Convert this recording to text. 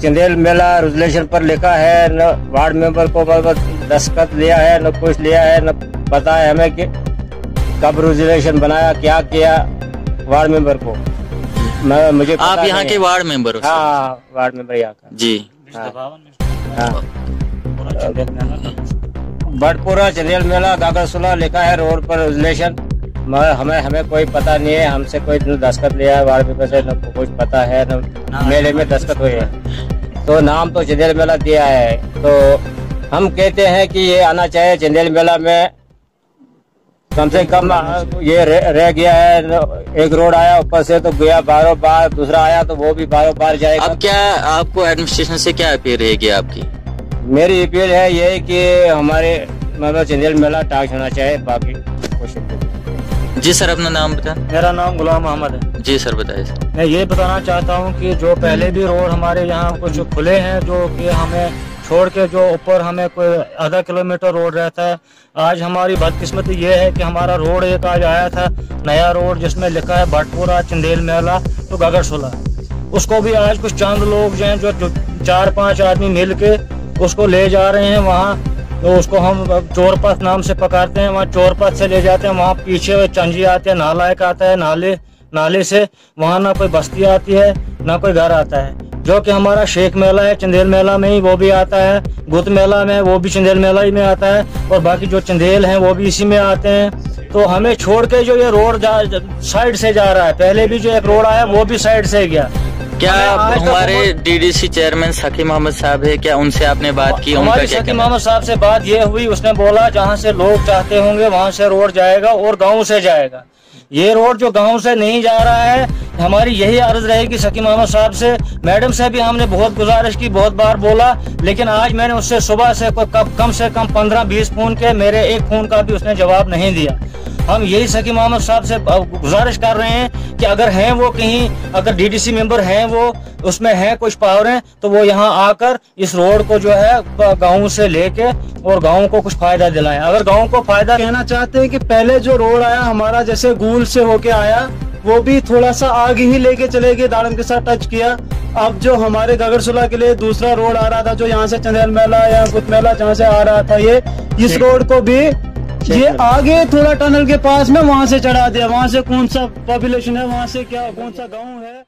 चंदेल मेला resolution पर लिखा है, न वार्ड मेंबर को दस्तखत लिया है, न कुछ लिया है, न पता है हमें कि कब रेजोल्यूशन बनाया, क्या किया वार्ड मेंबर को। मुझे आप यहाँ के वार्ड मेंबर हो? हाँ, वार्ड मेंबर यहाँ का जी। बटपुरा चंदेल मेला गागरसुला लिखा है रोड पर रेजोल्यूशन। हमें कोई पता नहीं है, हमसे कोई दस्तखत लिया है वार्ड मेंबर से, न कुछ पता है, न मेले में दस्तखत हुए है। तो नाम तो चंदेल मेला दिया है, तो हम कहते हैं कि ये आना चाहिए चंदेल मेला में। कम से कम ये रह गया है, एक रोड आया ऊपर से तो गया बारों बार, दूसरा आया तो वो भी बारों बार जाएगा। अब क्या आपको एडमिनिस्ट्रेशन से क्या अपील रहेगी आपकी? मेरी अपील है ये कि हमारे मतलब चंदेल मेला टाइट होना चाहिए, बाकी कुछ। जी सर, अपना नाम बताएं। मेरा नाम गुलाम अहमद है। जी सर, बताइए सर। मैं ये बताना चाहता हूँ कि जो पहले भी रोड हमारे यहाँ कुछ खुले हैं, जो कि हमें छोड़ के जो ऊपर हमें कोई आधा किलोमीटर रोड रहता है। आज हमारी बदकिस्मती ये है कि हमारा रोड एक आज आया था नया रोड, जिसमें लिखा है बटपुरा चंदेल मेला तो गागरसुला। उसको भी आज कुछ चंद लोग जो हैं, जो 4-5 आदमी मिल के उसको ले जा रहे हैं वहाँ। तो उसको हम चोरपथ नाम से पकड़ते हैं, वहाँ चोरपथ से ले जाते हैं। वहाँ पीछे चंजी आते हैं, नाला एक आता है, नाले से वहाँ ना कोई बस्ती आती है ना कोई घर आता है। जो कि हमारा शेख मेला है चंदेल मेला में ही वो भी आता है, गुत मेला में वो भी चंदेल मेला ही में आता है, और बाकी जो चंदेल हैं वो भी इसी में आते हैं। तो हमें छोड़ के जो ये रोड साइड से जा रहा है, पहले भी जो एक रोड आया वो भी साइड से गया। क्या हमारे डीडीसी चेयरमैन सकीम अहमद साहब है, क्या उनसे आपने बात की? हमारी सकीम अहमद साहब से बात ये हुई, उसने बोला जहाँ से लोग चाहते होंगे वहाँ से रोड जाएगा और गाँव से जाएगा। ये रोड जो गांव से नहीं जा रहा है, हमारी यही अर्ज रहेगी सकीम अहमद साहब से। मैडम से भी हमने बहुत गुजारिश की, बहुत बार बोला, लेकिन आज मैंने उससे सुबह से कम से कम 15-20 फोन के, मेरे एक फोन का भी उसने जवाब नहीं दिया। हम यही सकीम अहमद साहब से गुजारिश कर रहे हैं कि अगर हैं वो कहीं, अगर डीडीसी मेंबर हैं वो उसमें हैं कुछ पावर हैं, तो वो यहाँ आकर इस रोड को जो है गाँव से लेके और गाँव को कुछ फायदा दिलाएं। अगर गाँव को फायदा, कहना चाहते हैं कि पहले जो रोड आया हमारा, जैसे गूल से होके आया, वो भी थोड़ा सा आगे ही लेके चले गए, दाड़म के साथ टच किया। अब जो हमारे गागरसुला के लिए दूसरा रोड आ रहा था, जो यहाँ से चंदेल मेला या गुत मेला जहाँ से आ रहा था, ये इस रोड को भी ये आगे थोड़ा टनल के पास में वहाँ से चढ़ा दिया। वहाँ से कौन सा पॉपुलेशन है, वहाँ से क्या कौन सा गाँव है।